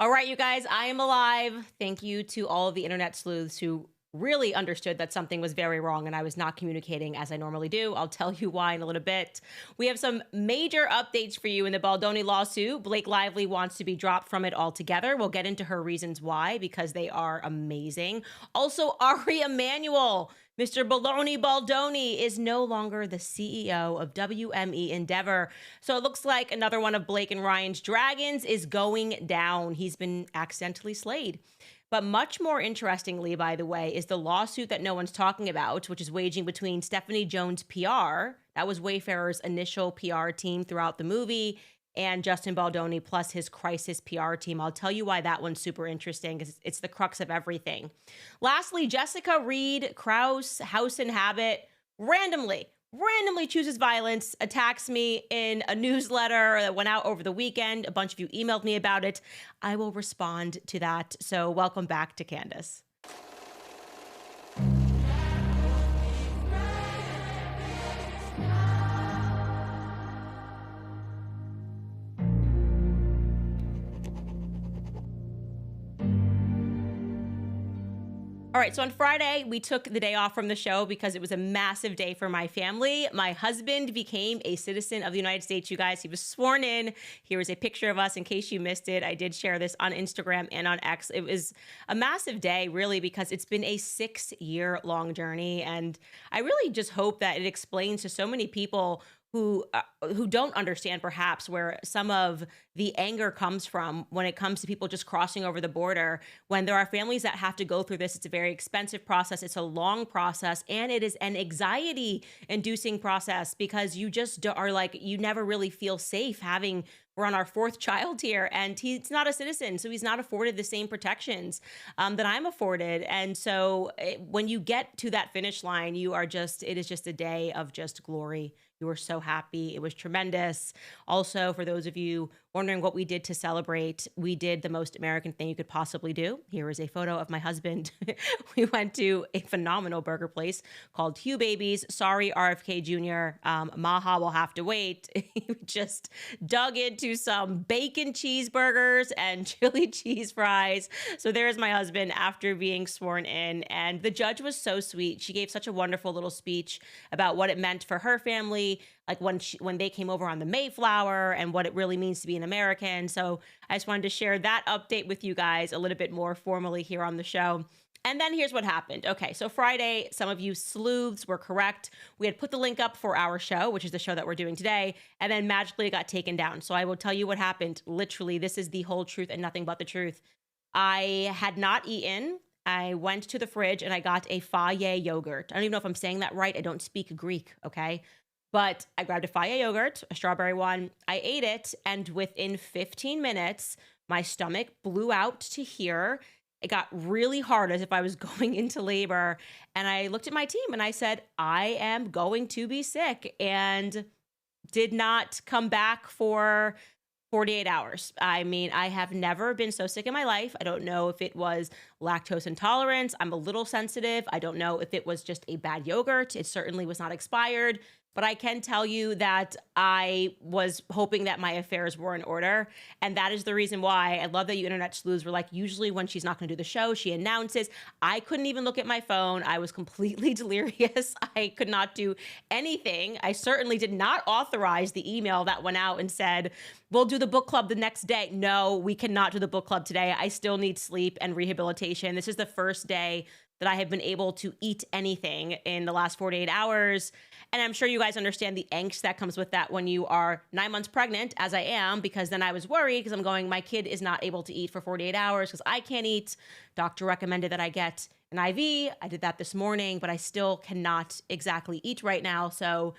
All right, you guys, I am alive. Thank you to all of the internet sleuths who really understood that something was very wrong and I was not communicating as I normally do. I'll tell you why in a little bit. We have some major updates for you in the Baldoni lawsuit. Blake Lively wants to be dropped from it altogether. We'll get into her reasons why, because they are amazing. Also, Ari Emmanuel, Mr. Baloney Baldoni, is no longer the CEO of WME Endeavor. So it looks like another one of Blake and Ryan's dragons is going down. He's been accidentally slayed. But much more interestingly, by the way, is the lawsuit that no one's talking about, which is waging between Stephanie Jones PR, that was Wayfarer's initial PR team throughout the movie, and Justin Baldoni plus his crisis PR team. I'll tell you why that one's super interesting, because it's the crux of everything. Lastly, Jessica Reed Krause, House and Habit, randomly chooses violence, attacks me in a newsletter that went out over the weekend. A bunch of you emailed me about it. I will respond to that. So welcome back to Candace. All right, so on Friday, we took the day off from the show because it was a massive day for my family. My husband became a citizen of the United States, you guys. He was sworn in. Here is a picture of us in case you missed it. I did share this on Instagram and on X. It was a massive day, really, because it's been a 6-year-long journey. And I really just hope that it explains to so many people who don't understand perhaps where some of the anger comes from when it comes to people just crossing over the border. When there are families that have to go through this, it's a very expensive process, it's a long process, and it is an anxiety-inducing process because you just are like, you never really feel safe having. We're on our 4th child here, and he's not a citizen, so he's not afforded the same protections that I'm afforded. And so when you get to that finish line, it is just a day of just glory. You were so happy. It was tremendous. Also, for those of you wondering what we did to celebrate, we did the most American thing you could possibly do. Here is a photo of my husband. We went to a phenomenal burger place called Hugh Babies. Sorry, RFK Jr. Maha will have to wait. He just dug into some bacon cheeseburgers and chili cheese fries. So there's my husband after being sworn in. And the judge was so sweet. She gave such a wonderful little speech about what it meant for her family, like when they came over on the Mayflower and what it really means to be an American. So I just wanted to share that update with you guys a little bit more formally here on the show. And then here's what happened. Okay, so Friday, some of you sleuths were correct. We had put the link up for our show, which is the show that we're doing today, and then magically it got taken down. So I will tell you what happened. Literally, this is the whole truth and nothing but the truth. I had not eaten. I went to the fridge and I got a Fage yogurt. I don't even know if I'm saying that right. I don't speak Greek, okay? But I grabbed a Fage yogurt, a strawberry one. I ate it, and within 15 minutes, my stomach blew out to here. It got really hard as if I was going into labor. And I looked at my team and I said, I am going to be sick, and did not come back for 48 hours. I mean, I have never been so sick in my life. I don't know if it was lactose intolerance. I'm a little sensitive. I don't know if it was just a bad yogurt. It certainly was not expired. But I can tell you that I was hoping that my affairs were in order. And that is the reason why I love that you internet sleuths were like, usually when she's not going to do the show, she announces. I couldn't even look at my phone. I was completely delirious. I could not do anything. I certainly did not authorize the email that went out and said, we'll do the book club the next day. No, we cannot do the book club today. I still need sleep and rehabilitation. This is the first day that I have been able to eat anything in the last 48 hours. And I'm sure you guys understand the angst that comes with that when you are 9 months pregnant, as I am, because then I was worried because I'm going, my kid is not able to eat for 48 hours because I can't eat. Doctor recommended that I get an IV. I did that this morning, but I still cannot exactly eat right now. So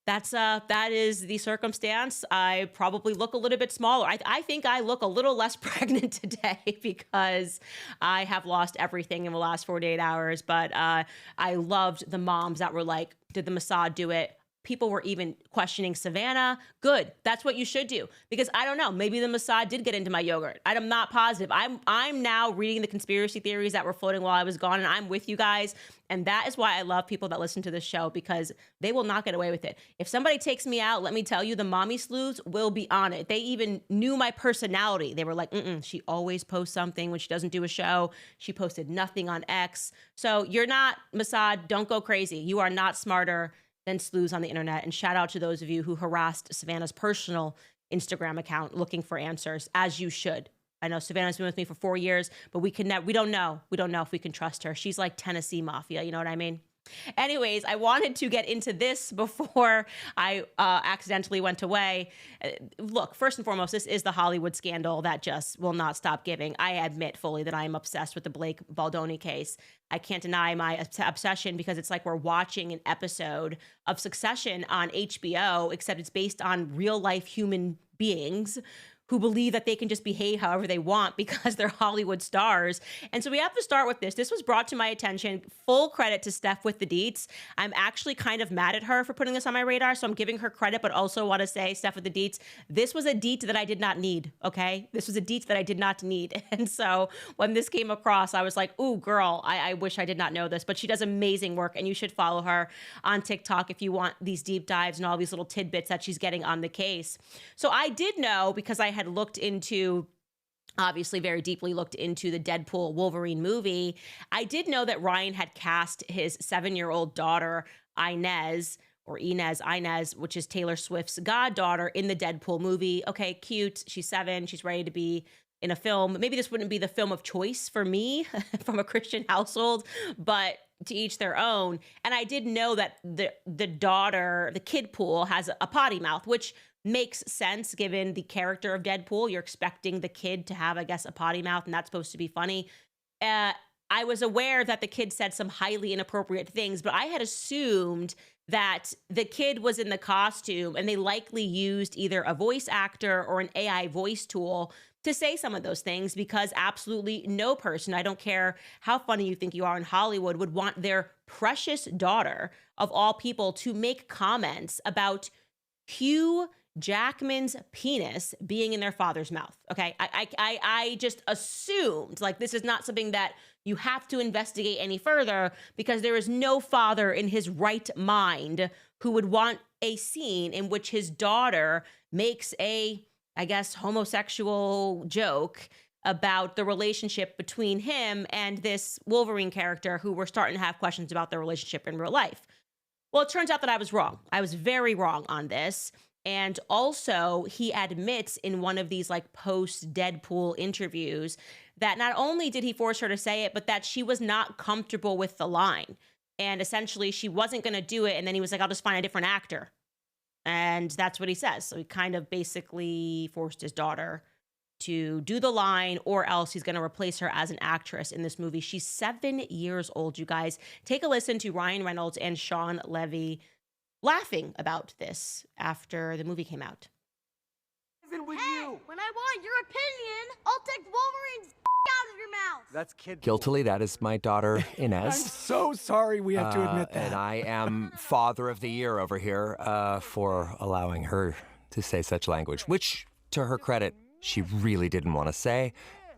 that is the circumstance. I probably look a little bit smaller. I think I look a little less pregnant today because I have lost everything in the last 48 hours. But I loved the moms that were like, did the Mossad do it? people were even questioning Savannah. Good. That's what you should do. Because I don't know, maybe the Mossad did get into my yogurt. I'm not positive. I'm now reading the conspiracy theories that were floating while I was gone, and I'm with you guys. And that is why I love people that listen to this show, because they will not get away with it. If somebody takes me out, let me tell you, the mommy sleuths will be on it. They even knew my personality. They were like, she always posts something when she doesn't do a show. She posted nothing on X. So you're not, Mossad, don't go crazy. You are not smarter than sleuths on the internet. And shout out to those of you who harassed Savannah's personal Instagram account looking for answers, as you should. I know Savannah's been with me for 4 years, but we don't know if we can trust her. She's like Tennessee Mafia, you know what I mean? Anyways, I wanted to get into this before I accidentally went away. Look, first and foremost, this is the Hollywood scandal that just will not stop giving. I admit fully that I am obsessed with the Blake Baldoni case. I can't deny my obsession, because it's like we're watching an episode of Succession on HBO, except it's based on real life human beings who believe that they can just behave however they want because they're Hollywood stars. And so we have to start with this. This was brought to my attention. Full credit to Steph with the deets. I'm actually kind of mad at her for putting this on my radar, so I'm giving her credit, but also want to say, Steph with the deets, this was a deet that I did not need, okay? This was a deet that I did not need. And so when this came across, I was like, ooh, girl, I wish I did not know this, but she does amazing work, and you should follow her on TikTok if you want these deep dives and all these little tidbits that she's getting on the case. So I did know, because I had looked into, obviously very deeply looked into the Deadpool Wolverine movie. I did know that Ryan had cast his 7-year-old daughter, Inez, which is Taylor Swift's goddaughter, in the Deadpool movie. Okay, cute. She's 7. She's ready to be in a film. Maybe this wouldn't be the film of choice for me from a Christian household, but to each their own. And I did know that the daughter, the kid pool, has a potty mouth, which makes sense given the character of Deadpool. You're expecting the kid to have, I guess, a potty mouth, and that's supposed to be funny. I was aware that the kid said some highly inappropriate things, but I had assumed that the kid was in the costume and they likely used either a voice actor or an AI voice tool to say some of those things, because absolutely no person, I don't care how funny you think you are in Hollywood, would want their precious daughter, of all people, to make comments about Hugh Jackman's penis being in their father's mouth. Okay. I just assumed, like, this is not something that you have to investigate any further, because there is no father in his right mind who would want a scene in which his daughter makes a, I guess, homosexual joke about the relationship between him and this Wolverine character, who we're starting to have questions about their relationship in real life. Well, it turns out that I was wrong. I was very wrong on this. And also, he admits in one of these like post-Deadpool interviews that not only did he force her to say it, but that she was not comfortable with the line. And essentially, she wasn't going to do it. And then he was like, I'll just find a different actor. And that's what he says. So he kind of basically forced his daughter to do the line, or else he's going to replace her as an actress in this movie. She's 7 years old, you guys. Take a listen to Ryan Reynolds and Sean Levy laughing about this after the movie came out. When I want your opinion, I'll take Wolverine's out of your mouth. That's kid. Guiltily, that is my daughter, Inez. I'm so sorry we have to admit that. And I am father of the year over here for allowing her to say such language, which, to her credit, she really didn't want to say.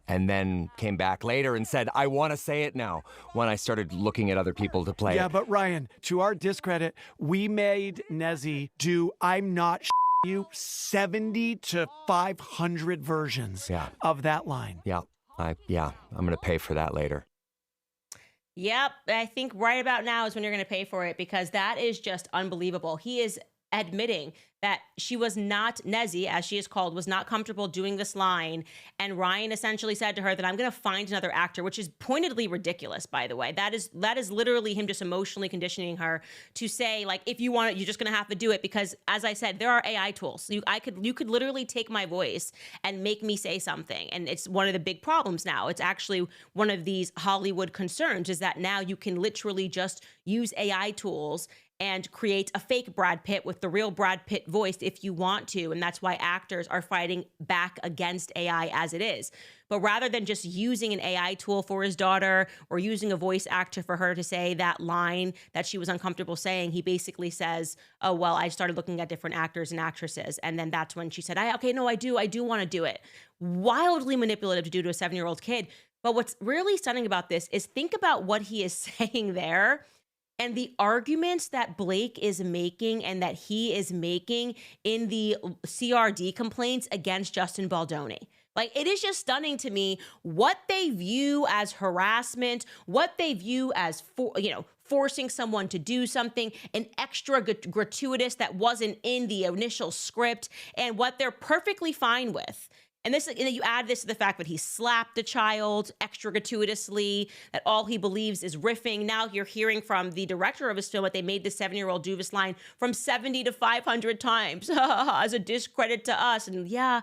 And then came back later and said, I want to say it now, when I started looking at other people to play it. Yeah, but Ryan, to our discredit, we made Nezzy do I'm not you 70 to 500 versions of that line. Yeah, I'm going to pay for that later. Yep, I think right about now is when you're going to pay for it, because that is just unbelievable. He is admitting that she was not, Nezzy, as she is called, was not comfortable doing this line. And Ryan essentially said to her that I'm going to find another actor, which is pointedly ridiculous, by the way. That is literally him just emotionally conditioning her to say, like, if you want it, you're just going to have to do it. Because, as I said, there are AI tools. You could literally take my voice and make me say something. And it's one of the big problems now. It's actually one of these Hollywood concerns, is that now you can literally just use AI tools and create a fake Brad Pitt with the real Brad Pitt voice if you want to. And that's why actors are fighting back against AI as it is. But rather than just using an AI tool for his daughter or using a voice actor for her to say that line that she was uncomfortable saying, he basically says, oh, well, I started looking at different actors and actresses. And then that's when she said, I do want to do it. Wildly manipulative to do to a 7-year-old kid. But what's really stunning about this is think about what he is saying there and the arguments that Blake is making and that he is making in the CRD complaints against Justin Baldoni. Like, it is just stunning to me what they view as harassment, what they view as, forcing someone to do something, an extra gratuitous that wasn't in the initial script, and what they're perfectly fine with. And this, you add this to the fact that he slapped the child extra gratuitously, that all he believes is riffing. Now you're hearing from the director of his film that they made the 7-year-old do this line from 70 to 500 times as a discredit to us. And yeah.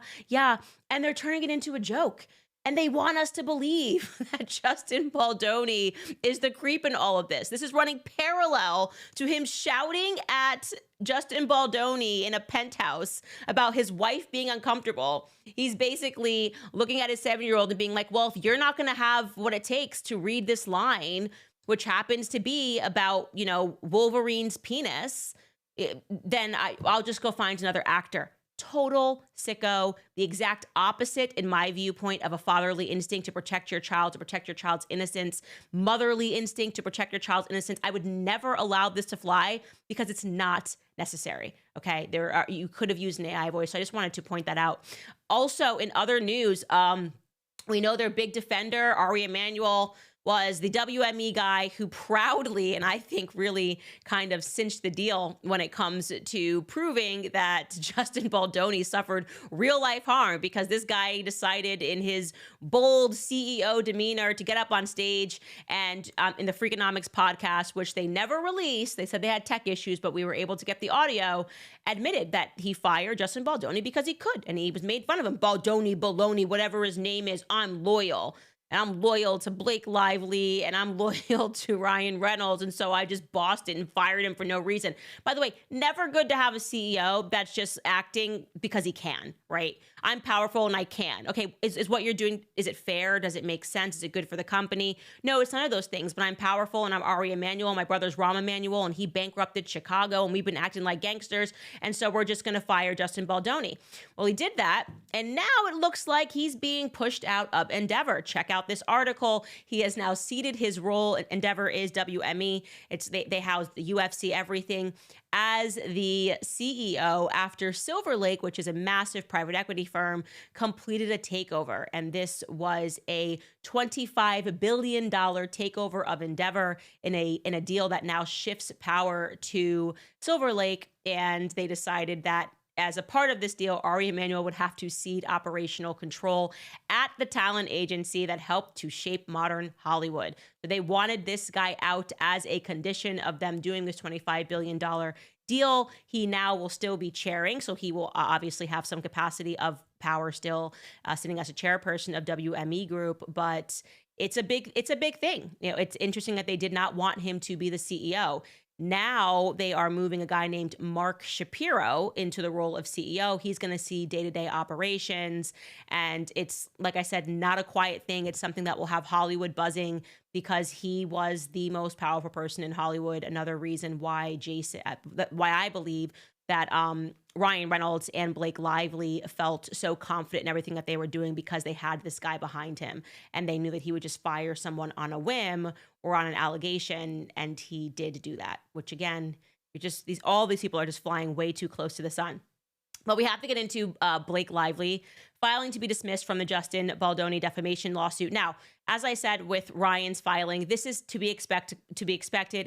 And they're turning it into a joke. And they want us to believe that Justin Baldoni is the creep in all of this. This is running parallel to him shouting at Justin Baldoni in a penthouse about his wife being uncomfortable. He's basically looking at his 7-year-old and being like, well, if you're not going to have what it takes to read this line, which happens to be about, Wolverine's penis, then I'll just go find another actor. Total sicko, the exact opposite, in my viewpoint, of a fatherly instinct to protect your child, to protect your child's innocence, motherly instinct to protect your child's innocence. I would never allow this to fly because it's not necessary. Okay, you could have used an AI voice. So I just wanted to point that out. Also, in other news, we know their big defender, Ari Emmanuel, was the WME guy who proudly, and I think really kind of cinched the deal when it comes to proving that Justin Baldoni suffered real life harm, because this guy decided in his bold CEO demeanor to get up on stage and in the Freakonomics podcast, which they never released, they said they had tech issues, but we were able to get the audio, admitted that he fired Justin Baldoni because he could. And he was made fun of him. Baldoni, Baloney, whatever his name is, I'm loyal. And I'm loyal to Blake Lively, and I'm loyal to Ryan Reynolds, and so I just bossed it and fired him for no reason. By the way, never good to have a CEO that's just acting because he can, right? I'm powerful and I can. Okay, is what you're doing, is it fair? Does it make sense? Is it good for the company? No, it's none of those things, but I'm powerful and I'm Ari Emmanuel. My brother's Rahm Emanuel, and he bankrupted Chicago, and we've been acting like gangsters, and so we're just gonna fire Justin Baldoni. Well, he did that, and now it looks like he's being pushed out of Endeavor. Check out this article. He has now ceded his role. Endeavor is WME. They house the UFC, everything, as the CEO after Silver Lake, which is a massive private equity firm, completed a takeover. And this was a $25 billion takeover of Endeavor in a deal that now shifts power to Silver Lake. And they decided that as a part of this deal, Ari Emmanuel would have to cede operational control at the talent agency that helped to shape modern Hollywood. So they wanted this guy out as a condition of them doing this $25 billion deal. He now will still be chairing, so he will obviously have some capacity of power still, sitting as a chairperson of WME Group, but it's a big thing. It's interesting that they did not want him to be the CEO. Now they are moving a guy named Mark Shapiro into the role of CEO. He's going to see day-to-day operations. And it's, like I said, not a quiet thing. It's something that will have Hollywood buzzing because he was the most powerful person in Hollywood. Another reason why I believe that Ryan Reynolds and Blake Lively felt so confident in everything that they were doing, because they had this guy behind him and they knew that he would just fire someone on a whim or on an allegation, and he did do that, which again, all these people are just flying way too close to the sun. But we have to get into Blake Lively filing to be dismissed from the Justin Baldoni defamation lawsuit. Now, as I said with Ryan's filing, this is to be expected.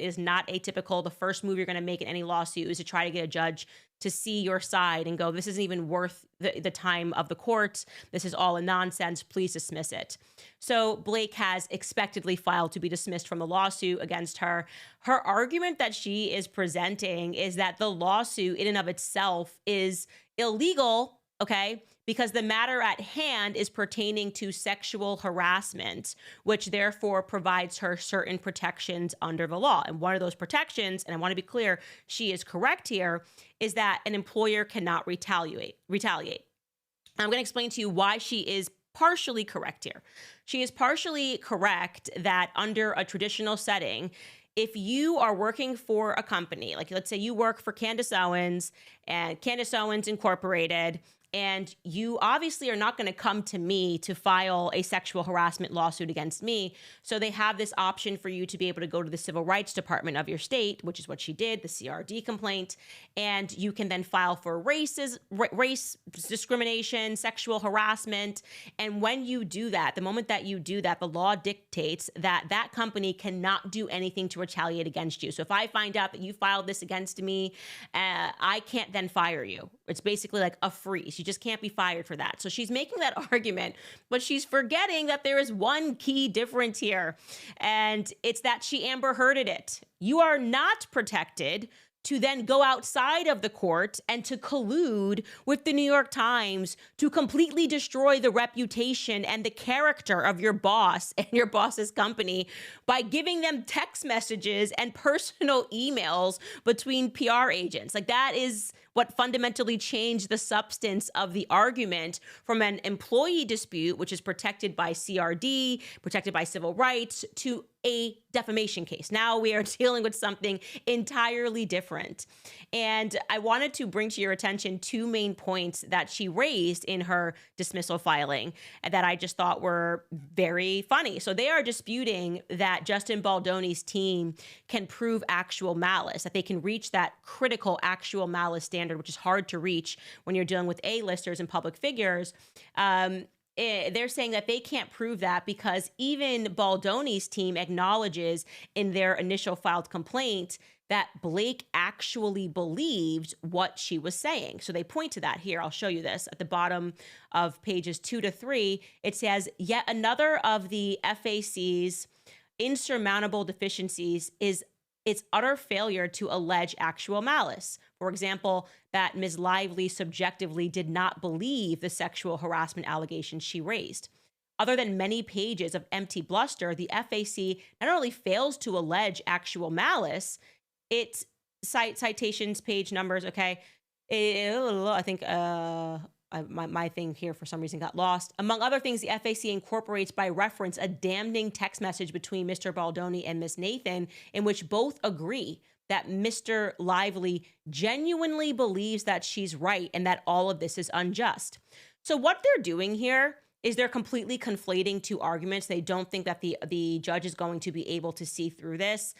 It is not atypical. The first move you're going to make in any lawsuit is to try to get a judge to see your side and go, this isn't even worth the time of the court. This is all a nonsense. Please dismiss it. So Blake has expectedly filed to be dismissed from the lawsuit against her. Her argument that she is presenting is that the lawsuit in and of itself is illegal, okay, because the matter at hand is pertaining to sexual harassment, which therefore provides her certain protections under the law. And one of those protections, and I want to be clear, she is correct here, is that an employer cannot retaliate. I'm going to explain to you why she is partially correct here. She is partially correct that under a traditional setting, if you are working for a company, like let's say you work for Candace Owens and Candace Owens Incorporated, and you obviously are not going to come to me to file a sexual harassment lawsuit against me. So they have this option for you to be able to go to the civil rights department of your state, which is what she did, the CRD complaint. And you can then file for race discrimination, sexual harassment. And when you do that, the moment that you do that, the law dictates that that company cannot do anything to retaliate against you. So if I find out that you filed this against me, I can't then fire you. It's basically like a freeze. You just can't be fired for that. So she's making that argument, but she's forgetting that there is one key difference here, and it's that she Amber Hearded it. You are not protected to then go outside of the court and to collude with the New York Times to completely destroy the reputation and the character of your boss and your boss's company by giving them text messages and personal emails between PR agents. Like, that is what fundamentally changed the substance of the argument from an employee dispute, which is protected by CRD, protected by civil rights, to a defamation case. Now we are dealing with something entirely different. And I wanted to bring to your attention two main points that she raised in her dismissal filing that I just thought were very funny. So they are disputing that Justin Baldoni's team can prove actual malice, that they can reach that critical actual malice standard, which is hard to reach when you're dealing with A-listers and public figures. They're saying that they can't prove that because even Baldoni's team acknowledges in their initial filed complaint that Blake actually believed what she was saying. So they point to that here. I'll show you this at the bottom of pages 2 to 3. It says, yet another of the FAC's insurmountable deficiencies is its utter failure to allege actual malice. For example, that Ms. Lively subjectively did not believe the sexual harassment allegations she raised. Other than many pages of empty bluster, the FAC not only fails to allege actual malice, it citations, page numbers, okay? I think my thing here for some reason got lost. Among other things, the FAC incorporates by reference a damning text message between Mr. Baldoni and Ms. Nathan, in which both agree that Mr. Lively genuinely believes that she's right and that all of this is unjust. So what they're doing here is they're completely conflating two arguments. They don't think that the judge is going to be able to see through this.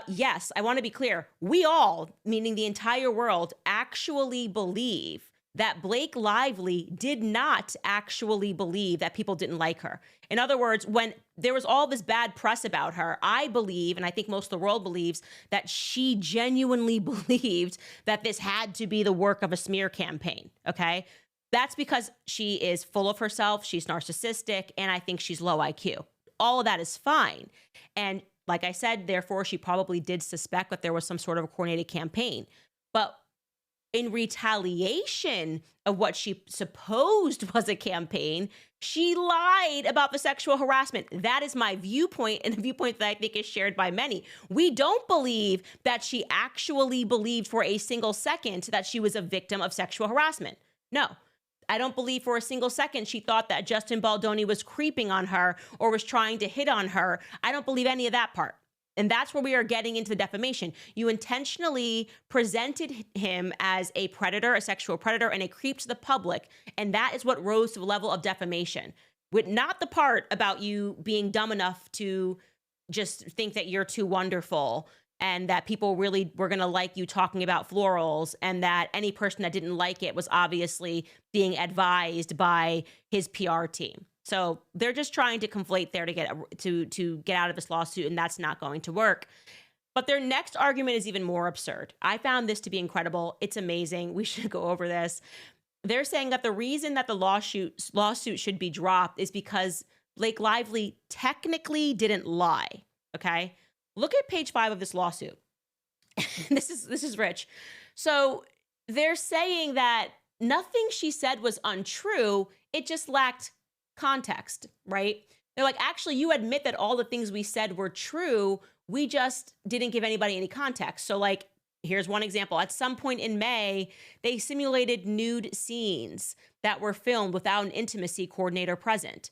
Yes, I want to be clear. We all, meaning the entire world, actually believe that Blake Lively did not actually believe that people didn't like her. In other words, when there was all this bad press about her, I believe, and I think most of the world believes, that she genuinely believed that this had to be the work of a smear campaign, okay? That's because she is full of herself, she's narcissistic, and I think she's low IQ. All of that is fine. And like I said, therefore, she probably did suspect that there was some sort of a coordinated campaign. But in retaliation of what she supposed was a campaign, she lied about the sexual harassment. That is my viewpoint, and a viewpoint that I think is shared by many. We don't believe that she actually believed for a single second that she was a victim of sexual harassment. No. I don't believe for a single second she thought that Justin Baldoni was creeping on her or was trying to hit on her. I don't believe any of that part. And that's where we are getting into the defamation. You intentionally presented him as a predator, a sexual predator, and a creep to the public. And that is what rose to the level of defamation. With not the part about you being dumb enough to just think that you're too wonderful and that people really were going to like you talking about florals, and that any person that didn't like it was obviously being advised by his PR team. So they're just trying to conflate there to get out of this lawsuit, and that's not going to work. But their next argument is even more absurd. I found this to be incredible. It's amazing. We should go over this. They're saying that the reason that the lawsuit should be dropped is because Blake Lively technically didn't lie. Okay? Look at page 5 of this lawsuit. This is rich. So they're saying that nothing she said was untrue. It just lacked context, right? They're like, actually, you admit that all the things we said were true. We just didn't give anybody any context. So like, here's one example. At some point in May, they simulated nude scenes that were filmed without an intimacy coordinator present.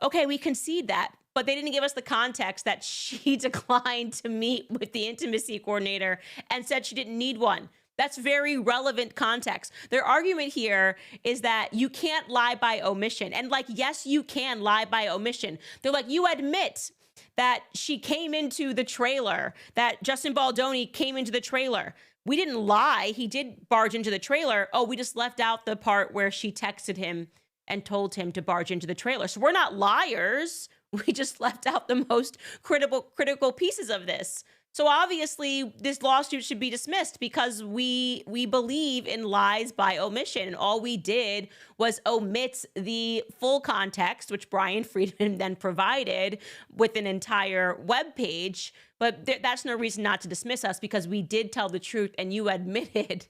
Okay, we concede that, but they didn't give us the context that she declined to meet with the intimacy coordinator and said she didn't need one. That's very relevant context. Their argument here is that you can't lie by omission. And like, yes, you can lie by omission. They're like, you admit that she came into the trailer, that Justin Baldoni came into the trailer. We didn't lie. He did barge into the trailer. Oh, we just left out the part where she texted him and told him to barge into the trailer. So we're not liars. We just left out the most critical pieces of this. So obviously this lawsuit should be dismissed because we believe in lies by omission. And all we did was omit the full context, which Brian Friedman then provided with an entire web page. But that's no reason not to dismiss us, because we did tell the truth and you admitted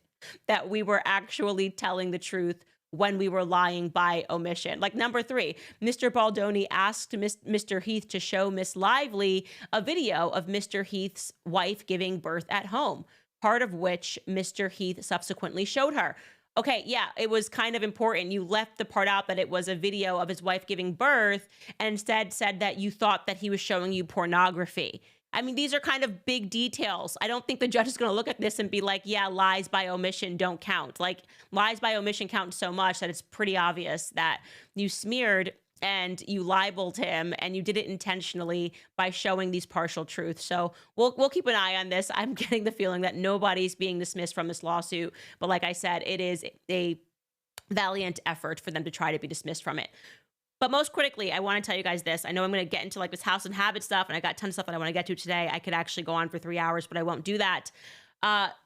that we were actually telling the truth when we were lying by omission. Like number 3, Mr. Baldoni asked Mr. Heath to show Miss Lively a video of Mr. Heath's wife giving birth at home, part of which Mr. Heath subsequently showed her. Okay, yeah, it was kind of important. You left the part out that it was a video of his wife giving birth and instead said that you thought that he was showing you pornography. I mean, these are kind of big details. I don't think the judge is going to look at this and be like, yeah, lies by omission don't count. Like, lies by omission count so much that it's pretty obvious that you smeared and you libeled him and you did it intentionally by showing these partial truths. So we'll keep an eye on this. I'm getting the feeling that nobody's being dismissed from this lawsuit. But like I said, it is a valiant effort for them to try to be dismissed from it. But most critically, I want to tell you guys this. I know I'm going to get into like this house and habit stuff, and I got tons of stuff that I want to get to today. I could actually go on for 3 hours, but I won't do that.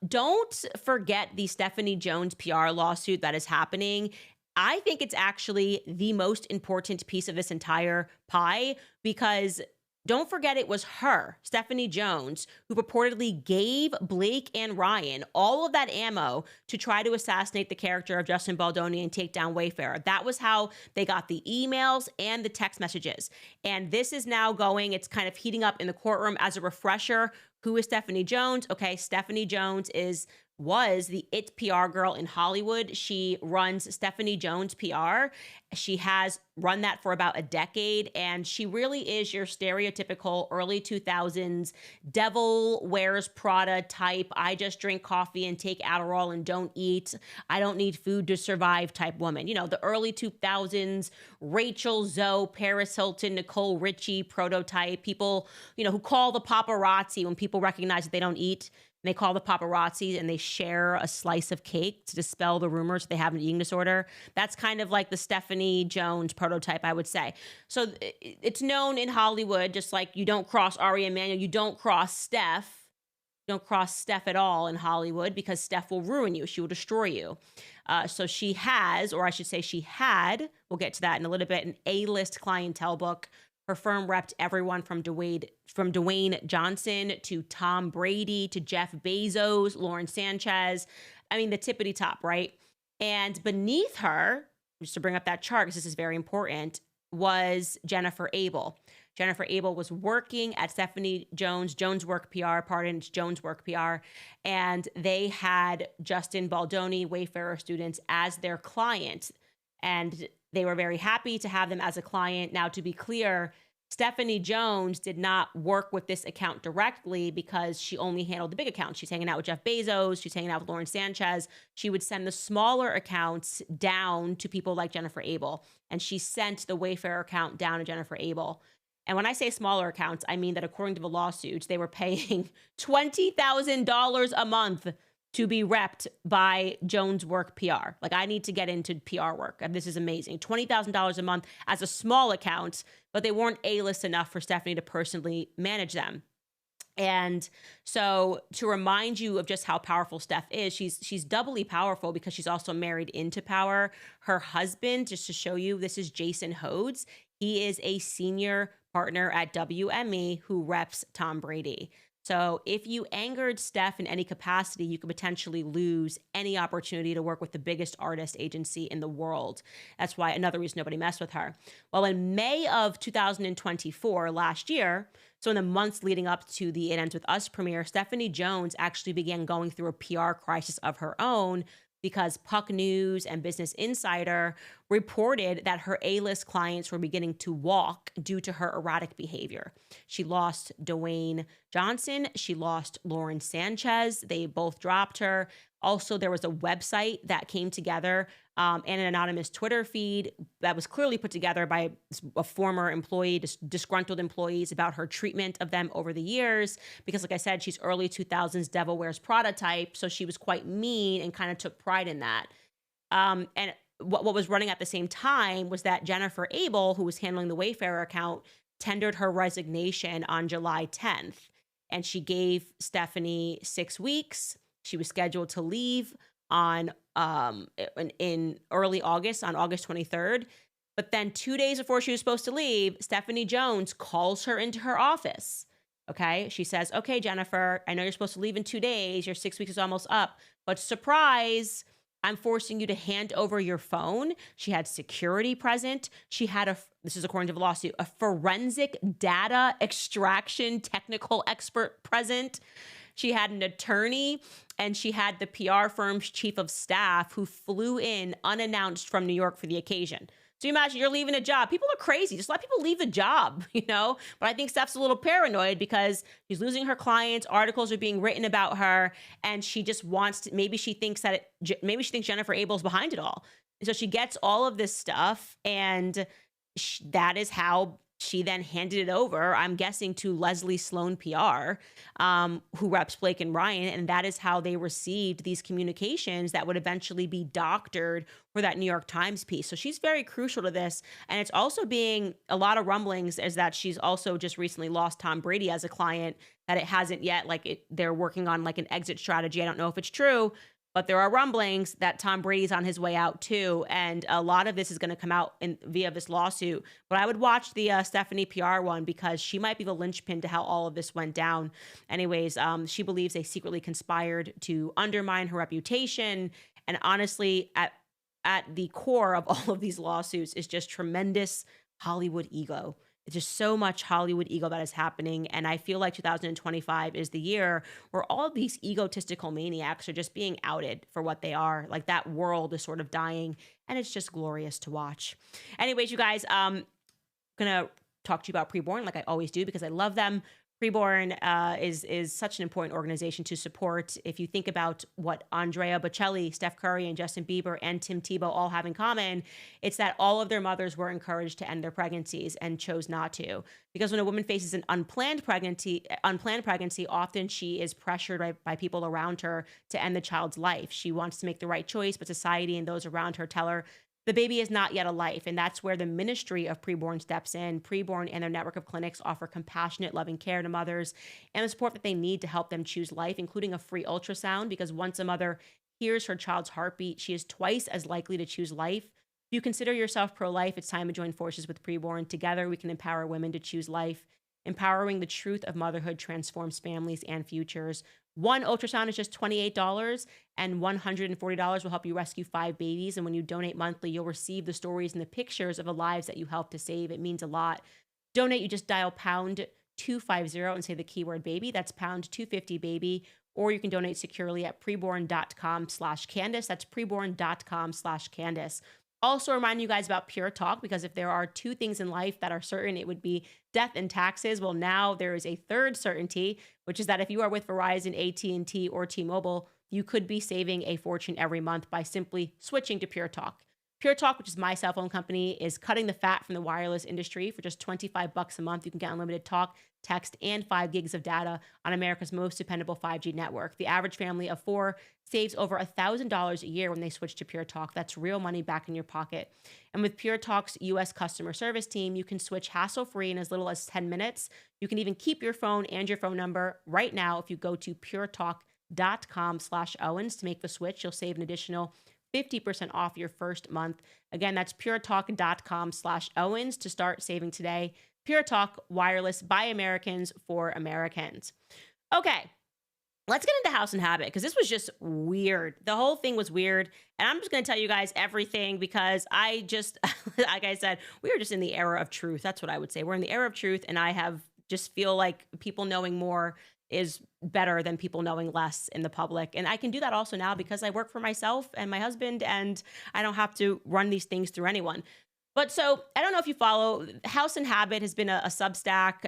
Don't forget the Stephanie Jones PR lawsuit that is happening. I think it's actually the most important piece of this entire pie, because don't forget it was her, Stephanie Jones, who purportedly gave Blake and Ryan all of that ammo to try to assassinate the character of Justin Baldoni and take down Wayfarer. That was how they got the emails and the text messages. And this is now going, it's kind of heating up in the courtroom. As a refresher, who is Stephanie Jones? Okay, Stephanie Jones was the It PR girl in Hollywood. She runs Stephanie Jones PR. She has run that for about a decade, and she really is your stereotypical early 2000s devil wears Prada type, I just drink coffee and take Adderall and don't eat, I don't need food to survive type woman. You know, the early 2000s Rachel Zoe, Paris Hilton, Nicole Richie prototype, people, you know, who call the paparazzi when people recognize that they don't eat. They call the paparazzi and they share a slice of cake to dispel the rumors that they have an eating disorder. That's kind of like the Stephanie Jones prototype, I would say. So it's known in Hollywood, just like you don't cross Ari Emmanuel, you don't cross Steph. You don't cross Steph at all in Hollywood because Steph will ruin you. She will destroy you. So she has, or I should say she had, we'll get to that in a little bit, an A-list clientele book. Her firm repped everyone from Dwayne Johnson to Tom Brady to Jeff Bezos, Lauren Sanchez. I mean, the tippity top, right? And beneath her, just to bring up that chart, because this is very important, was Jennifer Abel. Jennifer Abel was working at Stephanie Jones Work PR, it's Jones Work PR, and they had Justin Baldoni, Wayfarer students, as their client. And they were very happy to have them as a client. Now, to be clear, Stephanie Jones did not work with this account directly because she only handled the big accounts. She's hanging out with Jeff Bezos. She's hanging out with Lauren Sanchez. She would send the smaller accounts down to people like Jennifer Abel. And she sent the Wayfarer account down to Jennifer Abel. And when I say smaller accounts, I mean that according to the lawsuits, they were paying $20,000 a month to be repped by Jones Work PR. Like, I need to get into PR work. And this is amazing. $20,000 a month as a small account, but they weren't A-list enough for Stephanie to personally manage them. And so to remind you of just how powerful Steph is, she's doubly powerful because she's also married into power. Her husband, just to show you, this is Jason Hodes. He is a senior partner at WME who reps Tom Brady. So if you angered Steph in any capacity, you could potentially lose any opportunity to work with the biggest artist agency in the world. That's why another reason nobody messed with her. Well, in May of 2024, last year, so in the months leading up to the It Ends With Us premiere, Stephanie Jones actually began going through a PR crisis of her own because Puck News and Business Insider reported that her A-list clients were beginning to walk due to her erratic behavior. She lost Dwayne Johnson. She lost Lauren Sanchez. They both dropped her. Also, there was a website that came together and an anonymous Twitter feed that was clearly put together by a former employee, disgruntled employees, about her treatment of them over the years. Because like I said, she's early 2000s Devil Wears Prada type, so she was quite mean and kind of took pride in that. And what was running at the same time was that Jennifer Abel, who was handling the Wayfarer account, tendered her resignation on July 10th. And she gave Stephanie 6 weeks. She was scheduled to leave on in early August, on August 23rd. But then 2 days before she was supposed to leave, Stephanie Jones calls her into her office. Okay. She says, okay, Jennifer, I know you're supposed to leave in 2 days. Your 6 weeks is almost up, but surprise, I'm forcing you to hand over your phone. She had security present. She had this is according to the lawsuit, a forensic data extraction technical expert present. She had an attorney, and she had the PR firm's chief of staff who flew in unannounced from New York for the occasion. So you imagine you're leaving a job. People are crazy. Just let people leave a job, But I think Steph's a little paranoid because she's losing her clients. Articles are being written about her, and she just wants to. Maybe she thinks Jennifer Abel's behind it all. And so she gets all of this stuff, and that is how she then handed it over, I'm guessing, to Leslie Sloan PR, who reps Blake and Ryan. And that is how they received these communications that would eventually be doctored for that New York Times piece. So she's very crucial to this. And it's also being a lot of rumblings is that she's also just recently lost Tom Brady as a client, that it hasn't yet, they're working on an exit strategy. I don't know if it's true, but there are rumblings that Tom Brady's on his way out too. And a lot of this is going to come out via this lawsuit. But I would watch the Stephanie PR one because she might be the linchpin to how all of this went down. Anyways, she believes they secretly conspired to undermine her reputation. And honestly, at the core of all of these lawsuits is just tremendous Hollywood ego. It's just so much Hollywood ego that is happening. And I feel like 2025 is the year where all of these egotistical maniacs are just being outed for what they are. Like, that world is sort of dying, and it's just glorious to watch. Anyways, you guys, I'm going to talk to you about PreBorn like I always do because I love them. PreBorn is such an important organization to support. If you think about what Andrea Bocelli, Steph Curry, and Justin Bieber and Tim Tebow all have in common, it's that all of their mothers were encouraged to end their pregnancies and chose not to. Because when a woman faces an unplanned pregnancy, often she is pressured by people around her to end the child's life. She wants to make the right choice, but society and those around her tell her the baby is not yet a life, and that's where the ministry of PreBorn steps in. PreBorn and their network of clinics offer compassionate, loving care to mothers and the support that they need to help them choose life, including a free ultrasound, because once a mother hears her child's heartbeat, she is twice as likely to choose life. If you consider yourself pro-life, it's time to join forces with PreBorn. Together, we can empower women to choose life. Empowering the truth of motherhood transforms families and futures. One ultrasound is just $28, and $140 will help you rescue 5 babies. And when you donate monthly, you'll receive the stories and the pictures of the lives that you help to save. It means a lot. Donate, you just dial pound 250 and say the keyword baby. That's pound 250 baby. Or you can donate securely at preborn.com/Candace. That's preborn.com/Candace. Also remind you guys about PureTalk, because if there are 2 things in life that are certain, it would be death and taxes. Well, now there is a third certainty, which is that if you are with Verizon, AT&T, or T-Mobile, you could be saving a fortune every month by simply switching to PureTalk. PureTalk, which is my cell phone company, is cutting the fat from the wireless industry. For just $25 a month, you can get unlimited talk, text, and 5 gigs of data on America's most dependable 5G network. The average family of 4 saves over $1,000 a year when they switch to PureTalk. That's real money back in your pocket. And with PureTalk's U.S. customer service team, you can switch hassle-free in as little as 10 minutes. You can even keep your phone and your phone number right now if you go to puretalk.com/Owens to make the switch. You'll save an additional 50% off your first month. Again, that's puretalk.com/Owens to start saving today. PureTalk, wireless by Americans for Americans. Okay. Let's get into House and Habit because this was just weird. The whole thing was weird. And I'm just going to tell you guys everything because I just, like I said, we are just in the era of truth. That's what I would say. We're in the era of truth. And I have just feel like people knowing more is better than people knowing less in the public. And I can do that also now because I work for myself and my husband and I don't have to run these things through anyone. But so I don't know if you follow, House and Habit has been a Substack,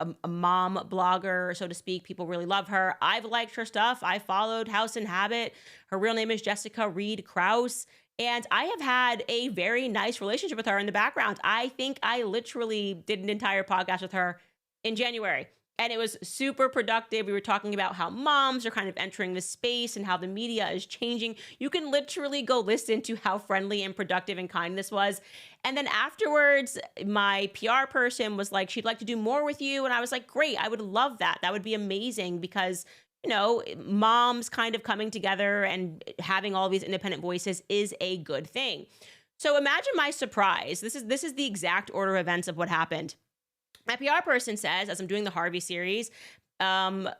a mom blogger, so to speak. People really love her. I've liked her stuff. I followed House and Habit. Her real name is Jessica Reed Krause. And I have had a very nice relationship with her in the background. I think I literally did an entire podcast with her in January. And it was super productive. We were talking about how moms are kind of entering this space and how the media is changing. You can literally go listen to how friendly and productive and kind this was. And then afterwards, my PR person was like, she'd like to do more with you. And I was like, great, I would love that. That would be amazing because, moms kind of coming together and having all these independent voices is a good thing. So imagine my surprise. This is the exact order of events of what happened. My PR person says, as I'm doing the Harvey series, House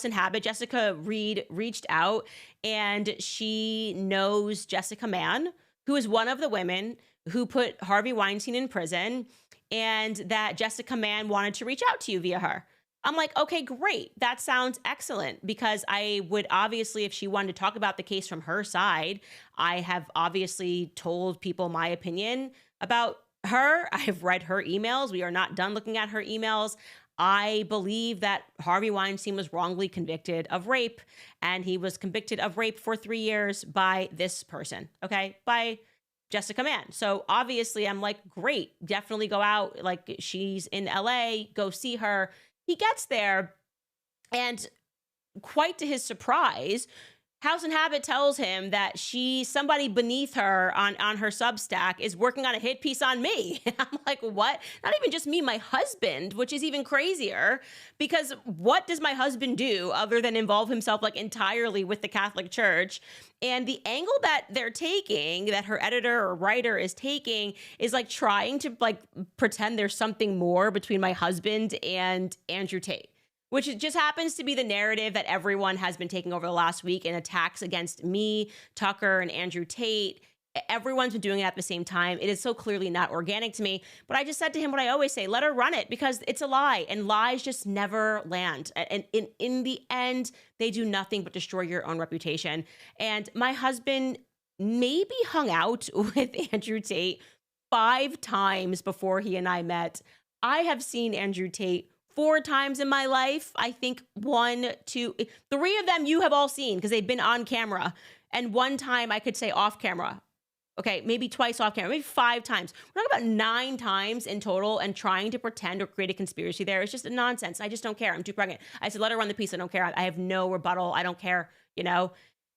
and Habit, Jessica Reed reached out and she knows Jessica Mann, who is one of the women who put Harvey Weinstein in prison, and that Jessica Mann wanted to reach out to you via her. I'm like, okay, great. That sounds excellent because I would obviously, if she wanted to talk about the case from her side, I have obviously told people my opinion about her. I've read her emails. We are not done looking at her emails. I believe that Harvey Weinstein was wrongly convicted of rape, and he was convicted of rape for 3 years by this person, okay? By Jessica Mann. So obviously I'm like, great, definitely go out. Like, she's in LA, go see her. He gets there, and quite to his surprise, House and Habit tells him that somebody beneath her on her Substack is working on a hit piece on me. I'm like, what? Not even just me, my husband, which is even crazier because what does my husband do other than involve himself like entirely with the Catholic Church? And the angle that they're taking, that her editor or writer is taking, is like trying to like pretend there's something more between my husband and Andrew Tate, which just happens to be the narrative that everyone has been taking over the last week in attacks against me, Tucker, and Andrew Tate. Everyone's been doing it at the same time. It is so clearly not organic to me. But I just said to him what I always say, let her run it because it's a lie and lies just never land. And in the end, they do nothing but destroy your own reputation. And my husband maybe hung out with Andrew Tate 5 times before he and I met. I have seen Andrew Tate 4 times in my life. I think 1, 2, 3 of them you have all seen because they've been on camera. And 1 time I could say off camera. Okay, maybe twice off camera, maybe 5 times. We're talking about 9 times in total, and trying to pretend or create a conspiracy there is just nonsense. I just don't care. I'm too pregnant. I said, let her run the piece. I don't care. I have no rebuttal. I don't care,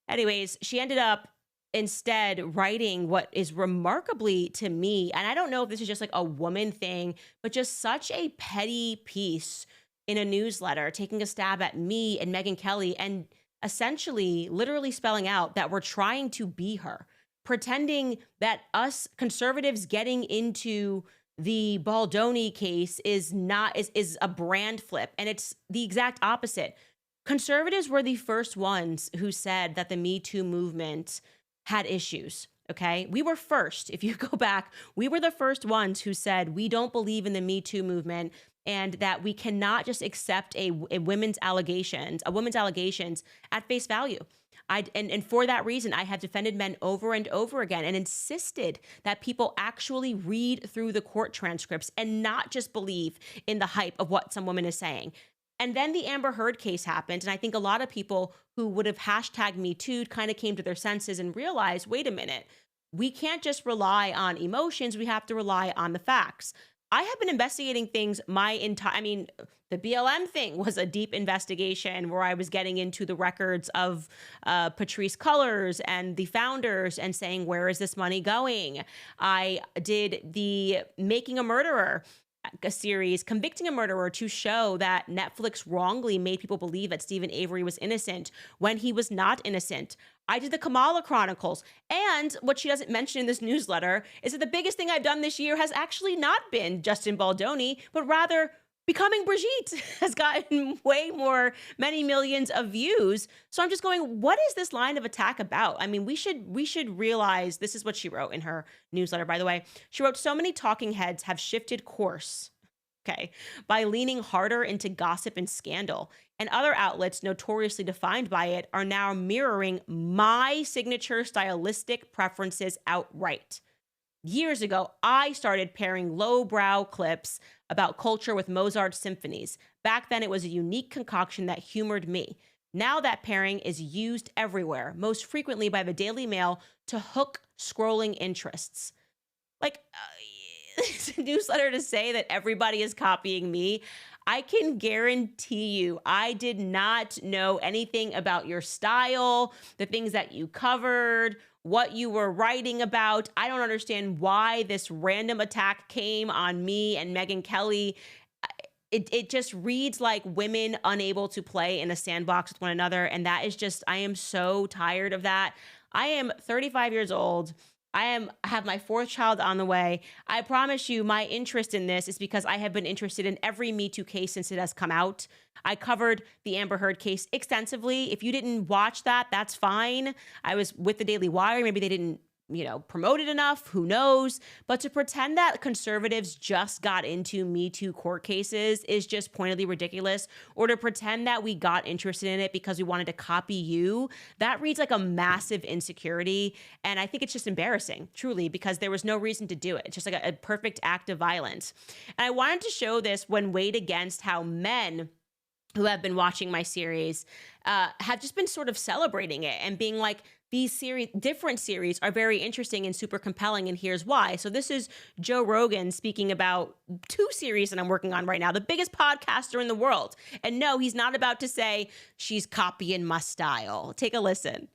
Anyways, she ended up instead writing what is remarkably to me, and I don't know if this is just like a woman thing, but just such a petty piece in a newsletter, taking a stab at me and Megyn Kelly and essentially literally spelling out that we're trying to be her, pretending that us conservatives getting into the Baldoni case is a brand flip. And it's the exact opposite. Conservatives were the first ones who said that the Me Too movement had issues. Okay. We were first. If you go back, we were the first ones who said, we don't believe in the Me Too movement and that we cannot just accept a woman's allegations at face value. And for that reason, I have defended men over and over again and insisted that people actually read through the court transcripts and not just believe in the hype of what some woman is saying. And then the Amber Heard case happened. And I think a lot of people who would have hashtagged Me Too kind of came to their senses and realized, wait a minute, we can't just rely on emotions. We have to rely on the facts. I have been investigating things the BLM thing was a deep investigation where I was getting into the records of Patrisse Cullors and the founders and saying, where is this money going? I did the Making a Murderer, a series, convicting a murderer, to show that Netflix wrongly made people believe that Stephen Avery was innocent when he was not innocent. I did the Kamala Chronicles. And what she doesn't mention in this newsletter is that the biggest thing I've done this year has actually not been Justin Baldoni, but rather Becoming Brigitte has gotten many millions of views. So I'm just going, what is this line of attack about? I mean, we should realize, this is what she wrote in her newsletter, by the way. She wrote, so many talking heads have shifted course, okay, by leaning harder into gossip and scandal. And other outlets notoriously defined by it are now mirroring my signature stylistic preferences outright. Years ago, I started pairing lowbrow clips about culture with Mozart's symphonies. Back then, it was a unique concoction that humored me. Now that pairing is used everywhere, most frequently by the Daily Mail to hook scrolling interests. Like, it's a newsletter to say that everybody is copying me. I can guarantee you, I did not know anything about your style, the things that you covered, what you were writing about. I don't understand why this random attack came on me and Megyn Kelly. It just reads like women unable to play in a sandbox with one another. And that is just, I am so tired of that. I am 35 years old. I have my 4th child on the way. I promise you, my interest in this is because I have been interested in every Me Too case since it has come out. I covered the Amber Heard case extensively. If you didn't watch that, that's fine. I was with the Daily Wire. Maybe they didn't, promote it enough. Who knows? But to pretend that conservatives just got into Me Too court cases is just pointedly ridiculous. Or to pretend that we got interested in it because we wanted to copy you, that reads like a massive insecurity. And I think it's just embarrassing, truly, because there was no reason to do it. It's just like a perfect act of violence. And I wanted to show this when weighed against how men who have been watching my series have just been sort of celebrating it and being like, these different series are very interesting and super compelling, and here's why. So this is Joe Rogan speaking about 2 series that I'm working on right now, the biggest podcaster in the world. And no, he's not about to say, she's copying my style. Take a listen.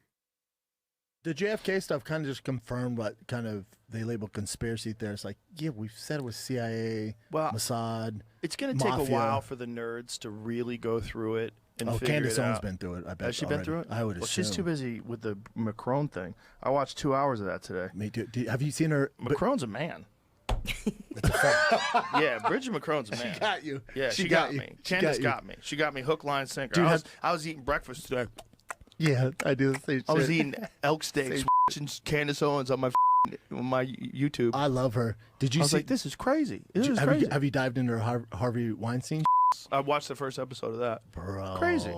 The JFK stuff kind of just confirmed what kind of they label conspiracy theorists. Like, yeah, we've said it was CIA, Mossad. It's going to take a while for the nerds to really go through it and figure Candace it out. Owens been through it, I bet. Has she been through it? I would Well, assume. she's too busy with the Macron thing. I watched 2 hours of that today. Me too. Have you seen her? Macron's a man. It's a fact. Yeah, Bridget Macron's a man. She got you. Yeah, she got me. Candace got me. She got me hook, line, sinker. Dude, I was eating breakfast today. Yeah, I do the same shit. I was eating elk steaks, watching Candace Owens on my YouTube. I love her. Did you I was see? like, this is crazy. This is crazy. Have you dived into her Harvey Weinstein? I watched the first episode of that. Bro. Crazy.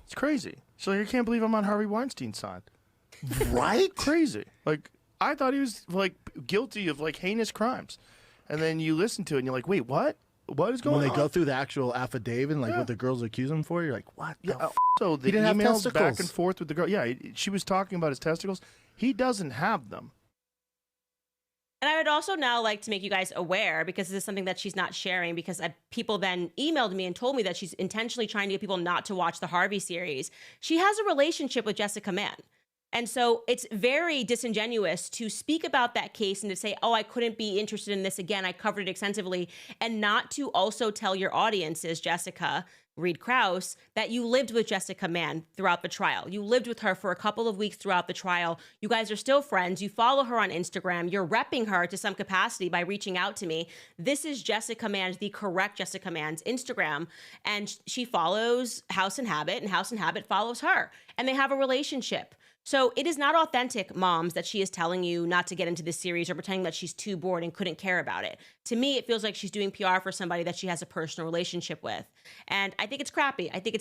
It's crazy. So I can't believe I'm on Harvey Weinstein's side. Right? Crazy. Like, I thought he was, like, guilty of, like, heinous crimes. And then you listen to it and you're like, wait, what? What is going on? When they go through the actual affidavit, like what the girls accuse him for, you're like, what? So the emails back and forth with the girl. Yeah, she was talking about his testicles. He doesn't have them. And I would also now like to make you guys aware, because this is something that she's not sharing, because people then emailed me and told me that she's intentionally trying to get people not to watch the Harvey series. She has a relationship with Jessica Mann. And so it's very disingenuous to speak about that case and to say, oh, I couldn't be interested in this again. I covered it extensively. And not to also tell your audiences, Jessica Reed Krause, that you lived with Jessica Mann throughout the trial. You lived with her for a couple of weeks throughout the trial. You guys are still friends. You follow her on Instagram. You're repping her to some capacity by reaching out to me. This is Jessica Mann's, the correct Jessica Mann's Instagram. And she follows House and Habit, and House and Habit follows her. And they have a relationship. So it is not authentic, moms, that she is telling you not to get into this series or pretending that she's too bored and couldn't care about it. To me, it feels like she's doing PR for somebody that she has a personal relationship with. And I think it's crappy. I think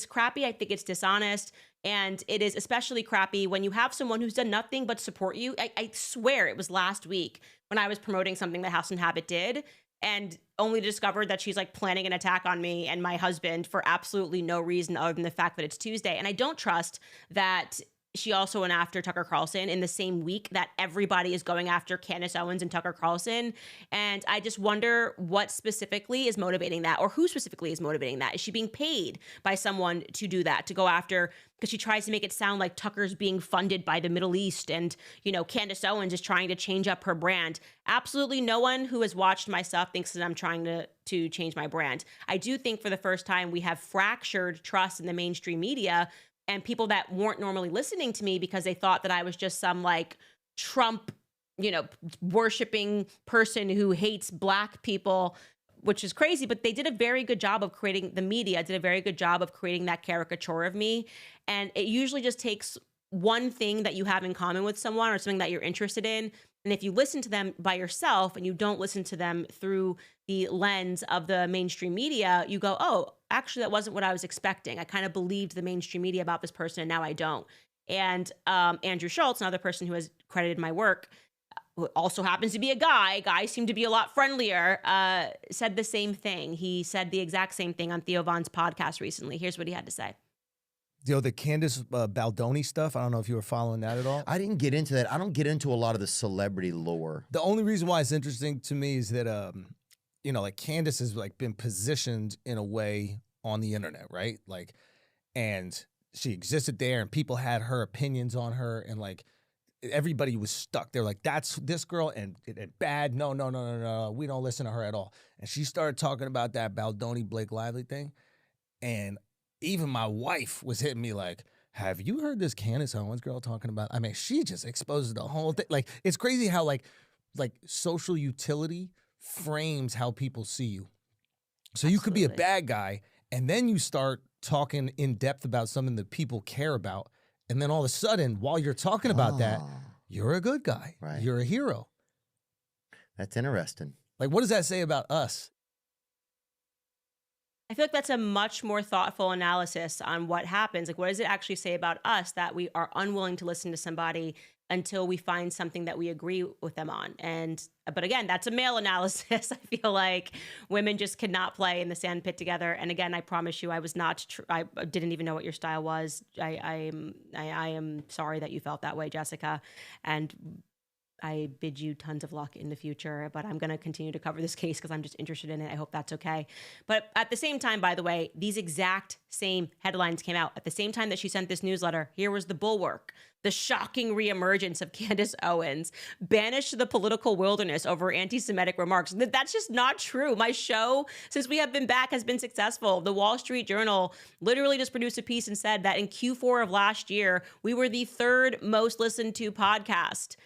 it's dishonest. And it is especially crappy when you have someone who's done nothing but support you. I swear it was last week when I was promoting something that House and Habit did, and only discovered that she's like planning an attack on me and my husband for absolutely no reason other than the fact that it's Tuesday. And I don't trust that she also went after Tucker Carlson in the same week that everybody is going after Candace Owens and Tucker Carlson. And I just wonder what specifically is motivating that, or who specifically is motivating that. Is she being paid by someone to do that, to go after, because she tries to make it sound like Tucker's being funded by the Middle East and, you know, Candace Owens is trying to change up her brand. Absolutely no one who has watched my stuff thinks that I'm trying to change my brand. I do think for the first time we have fractured trust in the mainstream media, and people that weren't normally listening to me because they thought that I was just some like Trump, you know, worshiping person who hates black people which is crazy, but they did a very good job of creating, the media did a very good job of creating that caricature of me. And it usually just takes one thing that you have in common with someone or something that you're interested in. And if you listen to them by yourself and you don't listen to them through the lens of the mainstream media, you go, oh, actually, that wasn't what I was expecting. I kind of believed the mainstream media about this person, and now I don't. And Andrew Schultz, another person who has credited my work, who also happens to be a guy, guys seem to be a lot friendlier, said the same thing. He said the exact same thing on Theo Von's podcast recently. Here's what he had to say. The Candace Baldoni stuff, I don't know if you were following that at all. I didn't get into that. I don't get into a lot of the celebrity lore. The only reason why it's interesting to me is that, like Candace has like been positioned in a way on the internet, right? Like, and she existed there and people had her opinions on her and like everybody was stuck. They're like, that's this girl and bad. No, we don't listen to her at all. And she started talking about that Baldoni Blake Lively thing. And even my wife was hitting me like, have you heard this Candace Owens girl talking about? I mean, she just exposes the whole thing. Like, it's crazy how like social utility frames how people see you. So you could be a bad guy and then you start talking in depth about something that people care about. And then all of a sudden, while you're talking about that, you're a good guy. Right. You're a hero. That's interesting. Like, what does that say about us? I feel like that's a much more thoughtful analysis on what happens. Like, what does it actually say about us that we are unwilling to listen to somebody until we find something that we agree with them on? But again, that's a male analysis. I feel like women just cannot play in the sandpit together. And again, I promise you, I was not, I didn't even know what your style was. I am sorry that you felt that way, Jessica. And I bid you tons of luck in the future, but I'm going to continue to cover this case because I'm just interested in it. I hope that's okay. But at the same time, by the way, these exact same headlines came out at the same time that she sent this newsletter. Here was the bulwark. The shocking reemergence of Candace Owens, banished to the political wilderness over anti-Semitic remarks. That's just not true. My show, since we have been back, has been successful. The Wall Street Journal literally just produced a piece and said that in Q4 of last year, we were the third most listened to podcast.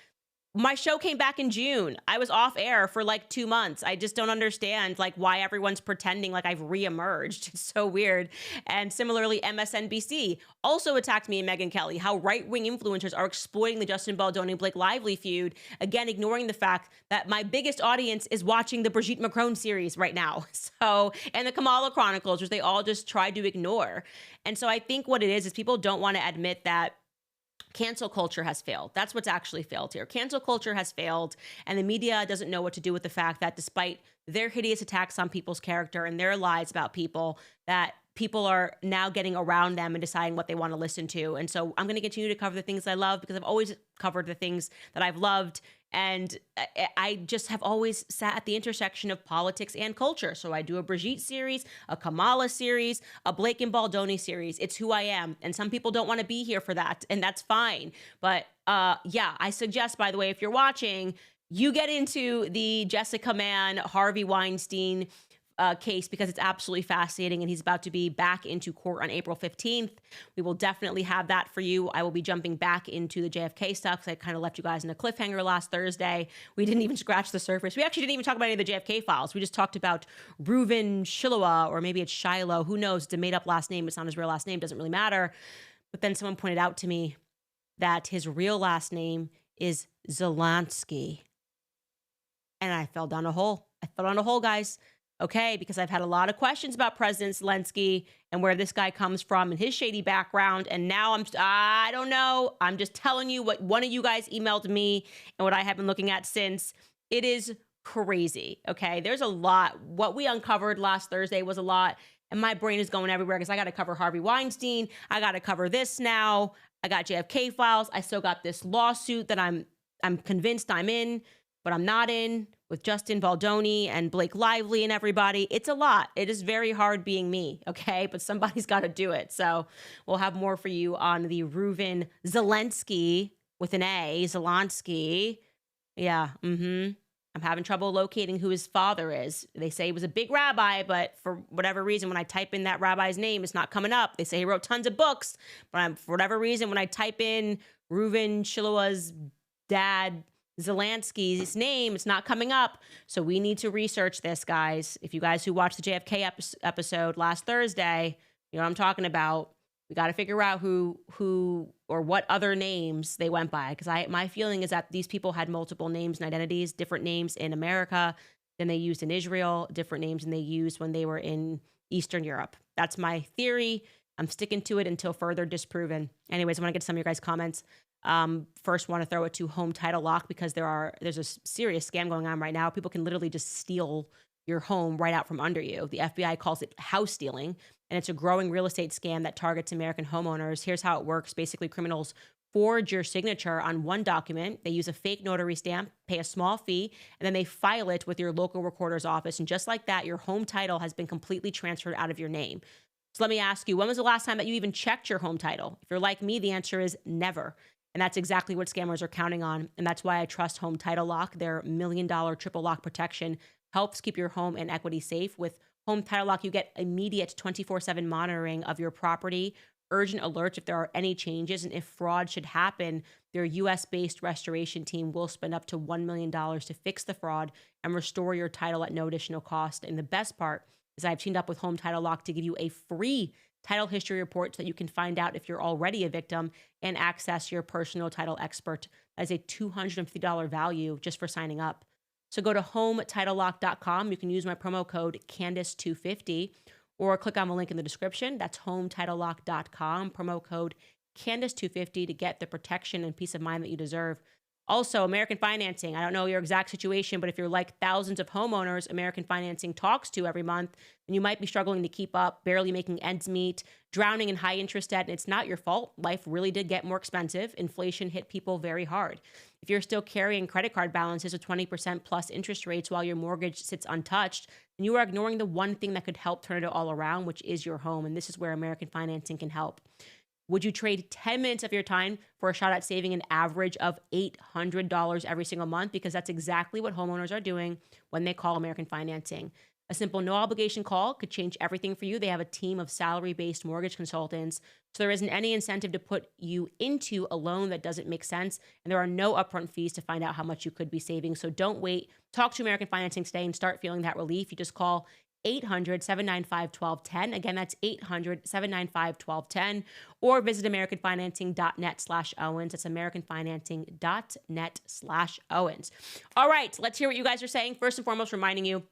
My show came back in June. I was off air for like 2 months. I just don't understand like why everyone's pretending like I've reemerged. It's so weird. And similarly, MSNBC also attacked me and Megyn Kelly, how right-wing influencers are exploiting the Justin Baldoni-Blake Lively feud, again, ignoring the fact that my biggest audience is watching the Brigitte Macron series right now. So, and the Kamala Chronicles, which they all just tried to ignore. And so I think what it is people don't want to admit that cancel culture has failed. That's what's actually failed here. Cancel culture has failed, and the media doesn't know what to do with the fact that despite their hideous attacks on people's character and their lies about people, that people are now getting around them and deciding what they want to listen to. And so I'm going to continue to cover the things I love because I've always covered the things that I've loved. And I just have always sat at the intersection of politics and culture. So I do a Brigitte series, a Kamala series, a Blake and Baldoni series. It's who I am. And some people don't want to be here for that. And that's fine. But yeah, I suggest, by the way, if you're watching, you get into the Jessica Mann, Harvey Weinstein case because it's absolutely fascinating, and he's about to be back into court on April 15th. We will definitely have that for you. I will be jumping back into the JFK stuff because I kind of left you guys in a cliffhanger last Thursday. We didn't even scratch the surface. We actually didn't even talk about any of the JFK files. We just talked about Reuven Shiloah, or maybe it's Shiloh. Who knows? It's a made-up last name. It's not his real last name. Doesn't really matter. But then someone pointed out to me that his real last name is Zelensky. And I fell down a hole. Guys. Okay, because I've had a lot of questions about President Zelensky and where this guy comes from and his shady background. And now I don't know. I'm just telling you what one of you guys emailed me and what I have been looking at since. It is crazy. Okay, there's a lot. What we uncovered last Thursday was a lot. And my brain is going everywhere because I got to cover Harvey Weinstein. I got to cover this now. I got JFK files. I still got this lawsuit that I'm convinced I'm in, but I'm not in, with Justin Baldoni and Blake Lively and everybody. It's a lot. It is very hard being me, okay? But somebody's got to do it. So we'll have more for you on the Reuven Zelensky with an A, Zelensky. Yeah, I'm having trouble locating who his father is. They say he was a big rabbi, but for whatever reason, when I type in that rabbi's name, it's not coming up. They say he wrote tons of books, but for whatever reason, when I type in Reuven Shiloah's dad Zelensky's name. It's not coming up. So we need to research this, guys. If you guys who watched the JFK episode last Thursday, you know what I'm talking about. We got to figure out who or what other names they went by. Because my feeling is that these people had multiple names and identities, different names in America than they used in Israel, different names than they used when they were in Eastern Europe. That's my theory. I'm sticking to it until further disproven. Anyways, I want to get to some of your guys' comments. First, want to throw it to Home Title Lock because there's a serious scam going on right now. People can literally just steal your home right out from under you. The FBI calls it house stealing, and it's a growing real estate scam that targets American homeowners. Here's how it works. Basically, criminals forge your signature on one document. They use a fake notary stamp, pay a small fee, and then they file it with your local recorder's office. And just like that, your home title has been completely transferred out of your name. So let me ask you, when was the last time that you even checked your home title? If you're like me, the answer is never. And that's exactly what scammers are counting on. And that's why I trust Home Title Lock. Their $1 million triple lock protection helps keep your home and equity safe. With Home Title Lock, you get immediate 24/7 monitoring of your property, urgent alerts if there are any changes, and if fraud should happen, their US-based restoration team will spend up to $1 million to fix the fraud and restore your title at no additional cost. And the best part is I've teamed up with Home Title Lock to give you a free title history report so that you can find out if you're already a victim and access your personal title expert. That is a $250 value just for signing up. So go to HomeTitleLock.com. You can use my promo code Candace250 or click on the link in the description. That's HomeTitleLock.com, promo code Candace250 to get the protection and peace of mind that you deserve. Also, American Financing. I don't know your exact situation, but if you're like thousands of homeowners American Financing talks to every month, then you might be struggling to keep up, barely making ends meet, drowning in high interest debt, and it's not your fault. Life really did get more expensive. Inflation hit people very hard. If you're still carrying credit card balances with 20% plus interest rates while your mortgage sits untouched, then you are ignoring the one thing that could help turn it all around, which is your home. And this is where American Financing can help. Would you trade 10 minutes of your time for a shot at saving an average of $800 every single month? Because that's exactly what homeowners are doing when they call American Financing. A simple no-obligation call could change everything for you. They have a team of salary-based mortgage consultants, so there isn't any incentive to put you into a loan that doesn't make sense, and there are no upfront fees to find out how much you could be saving. So don't wait. Talk to American Financing today and start feeling that relief. You just call 800-795-1210. Again, that's 800-795-1210. Or visit AmericanFinancing.net/Owens. That's AmericanFinancing.net/Owens. All right, let's hear what you guys are saying. First and foremost, reminding you,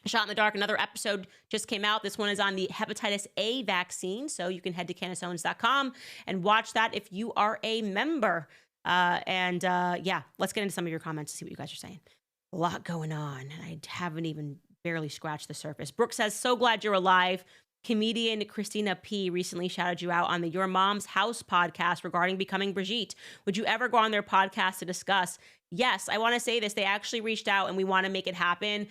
Shot in the Dark, another episode just came out. This one is on the hepatitis A vaccine. So you can head to CandaceOwens.com and watch that if you are a member. Yeah, let's get into some of your comments to see what you guys are saying. A lot going on, and I haven't even barely scratched the surface. Brooke says, so glad you're alive. Comedian Christina P. recently shouted you out on the Your Mom's House podcast regarding becoming Brigitte. Would you ever go on their podcast to discuss? Yes, I want to say this. They actually reached out and we want to make it happen.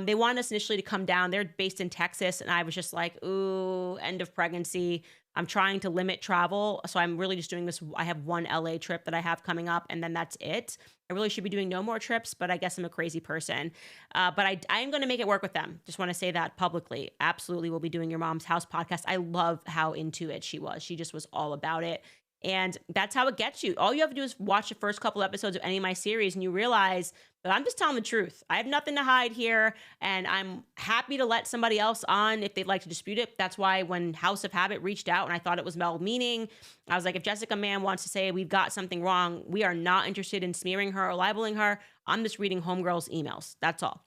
They wanted us initially to come down. They're based in Texas. And I was just like, ooh, end of pregnancy. I'm trying to limit travel. So I'm really just doing this. I have one LA trip that I have coming up and then that's it. I really should be doing no more trips, but I guess I'm a crazy person. But I am going to make it work with them. Just want to say that publicly. Absolutely. We'll be doing Your Mom's House podcast. I love how into it she was. She just was all about it. And that's how it gets you. All you have to do is watch the first couple episodes of any of my series and you realize that I'm just telling the truth. I have nothing to hide here and I'm happy to let somebody else on if they'd like to dispute it. That's why when House of Habit reached out and I thought it was well-meaning, I was like, if Jessica Mann wants to say we've got something wrong, we are not interested in smearing her or libeling her. I'm just reading homegirls' emails. That's all.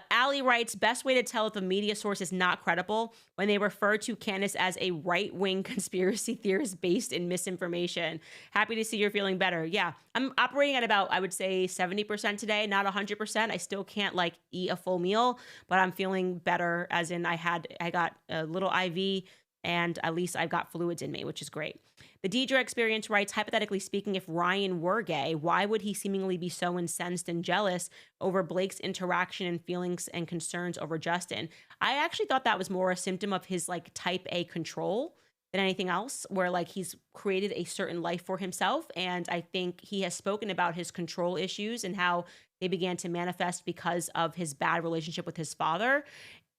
Allie writes, best way to tell if a media source is not credible when they refer to Candace as a right-wing conspiracy theorist based in misinformation. Happy to see you're feeling better. Yeah, I'm operating at about, I would say 70% today, not 100%. I still can't like eat a full meal, but I'm feeling better as in I got a little IV and at least I've got fluids in me, which is great. The Deidre Experience writes, hypothetically speaking, if Ryan were gay, why would he seemingly be so incensed and jealous over Blake's interaction and feelings and concerns over Justin? I actually thought that was more a symptom of his like type A control than anything else, where like he's created a certain life for himself. And I think he has spoken about his control issues and how they began to manifest because of his bad relationship with his father.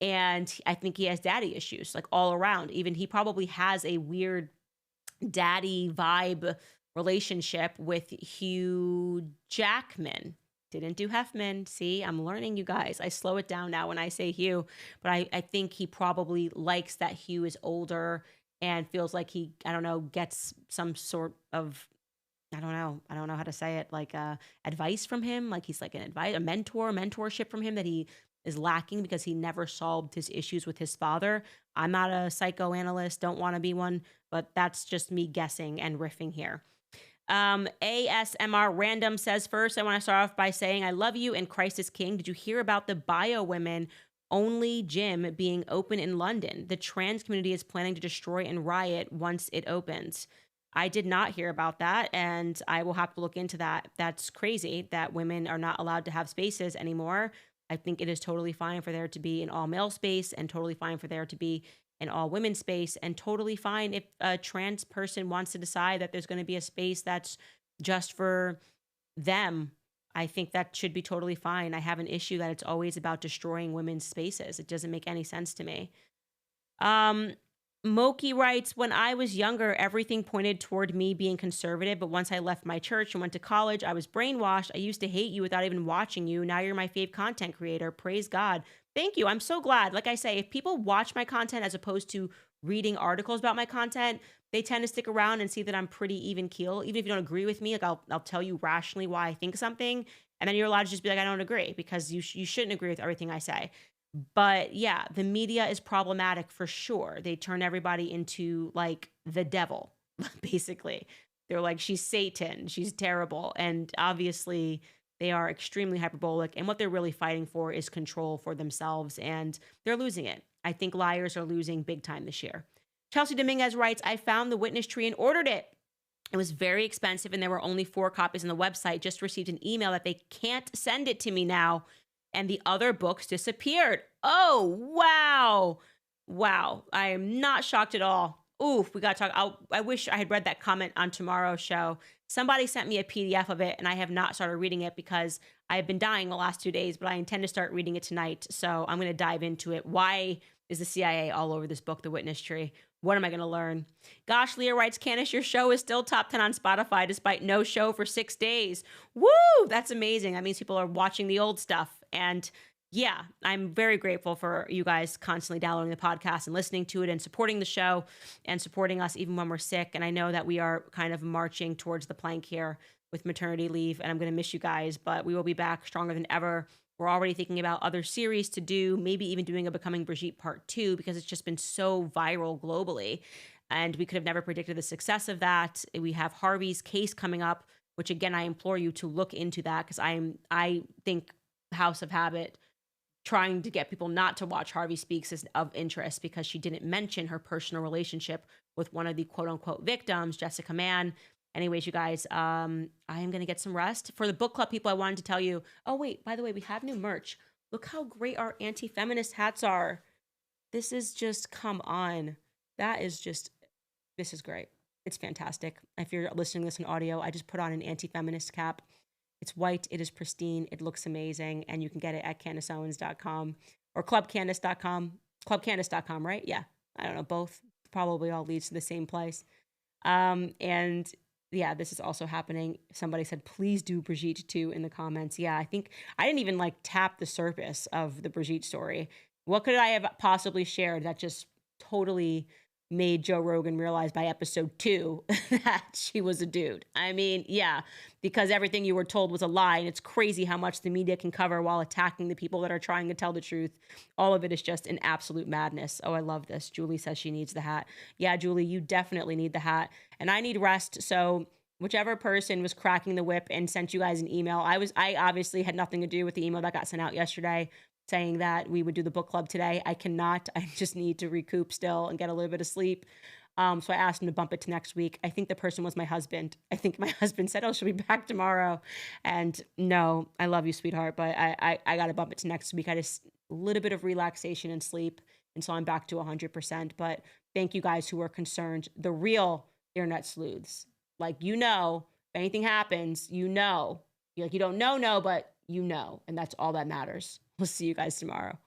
And I think he has daddy issues, like all around. Even he probably has a weird daddy vibe relationship with Hugh Jackman. Didn't do Hefman. See, I'm learning, you guys. I slow it down now when I say Hugh, but I think he probably likes that Hugh is older and feels like he, I don't know, gets some sort of, I don't know how to say it, like advice from him. Like he's like a mentorship from him that he is lacking because he never solved his issues with his father. I'm not a psychoanalyst, don't want to be one, but that's just me guessing and riffing here. ASMR Random says, first, I want to start off by saying I love you and Christ is King. Did you hear about the bio women only gym being open in London? The trans community is planning to destroy and riot once it opens. I did not hear about that, and I will have to look into that. That's crazy that women are not allowed to have spaces anymore. I think it is totally fine for there to be an all-male space and totally fine for there to be an all-women space, and totally fine if a trans person wants to decide that there's going to be a space that's just for them. I think that should be totally fine. I have an issue that it's always about destroying women's spaces. It doesn't make any sense to me. Moki writes, when I was younger, everything pointed toward me being conservative, but once I left my church and went to college, I was brainwashed. I used to hate you without even watching you. Now you're my fave content creator. Praise God. Thank you. I'm so glad. Like I say, if people watch my content as opposed to reading articles about my content, they tend to stick around and see that I'm pretty even keel. Even if you don't agree with me, like I'll tell you rationally why I think something, and then you're allowed to just be like, I don't agree, because you shouldn't agree with everything I say. But yeah, the media is problematic for sure. They turn everybody into like the devil, basically. They're like, she's Satan, she's terrible. And obviously they are extremely hyperbolic. And what they're really fighting for is control for themselves. And they're losing it. I think liars are losing big time this year. Chelsea Dominguez writes, I found the witness tree and ordered it. It was very expensive and there were only 4 copies on the website. Just received an email that they can't send it to me now. And the other books disappeared. Oh, wow. Wow. I am not shocked at all. Oof, we got to talk. I wish I had read that comment on tomorrow's show. Somebody sent me a PDF of it, and I have not started reading it because I have been dying the last 2 days, but I intend to start reading it tonight. So I'm going to dive into it. Why is the CIA all over this book, The Witness Tree? What am I going to learn? Gosh, Leah writes, Candace, your show is still top 10 on Spotify despite no show for 6 days. Woo! That's amazing. That means people are watching the old stuff. And yeah, I'm very grateful for you guys constantly downloading the podcast and listening to it and supporting the show and supporting us even when we're sick. And I know that we are kind of marching towards the plank here with maternity leave, and I'm going to miss you guys, but we will be back stronger than ever. We're already thinking about other series to do, maybe even doing a Becoming Brigitte Part 2, because it's just been so viral globally. And we could have never predicted the success of that. We have Harvey's case coming up, which again, I implore you to look into that, because I think House of Habit trying to get people not to watch Harvey Speaks is of interest, because she didn't mention her personal relationship with one of the quote unquote victims, Jessica Mann. Anyways, you guys, I am going to get some rest. For the book club people, I wanted to tell you, oh wait, by the way, we have new merch. Look how great our anti-feminist hats are. This is just, come on. This is great. It's fantastic. If you're listening to this in audio, I just put on an anti-feminist cap. It's white, it is pristine, it looks amazing, and you can get it at CandaceOwens.com or ClubCandace.com. ClubCandace.com, right? Yeah, I don't know, both probably all leads to the same place. And yeah, this is also happening. Somebody said, please do Brigitte too in the comments. Yeah, I think I didn't even like tap the surface of the Brigitte story. What could I have possibly shared that just totally made Joe Rogan realize by episode 2 that she was a dude? I mean, yeah, because everything you were told was a lie, and it's crazy how much the media can cover while attacking the people that are trying to tell the truth. All of it is just an absolute madness. Oh, I love this. Julie says she needs the hat. Yeah, Julie, you definitely need the hat, and I need rest. So whichever person was cracking the whip and sent you guys an email, I obviously had nothing to do with the email that got sent out yesterday saying that we would do the book club today. I cannot. I just need to recoup still and get a little bit of sleep. So I asked him to bump it to next week. I think the person was my husband. I think my husband said, oh, she'll be back tomorrow. And no, I love you, sweetheart, but I got to bump it to next week. I just a little bit of relaxation and sleep. And so I'm back to 100%. But thank you guys who are concerned. The real internet sleuths. Like, if anything happens, You're like, you don't know, but you know. And that's all that matters. We'll see you guys tomorrow.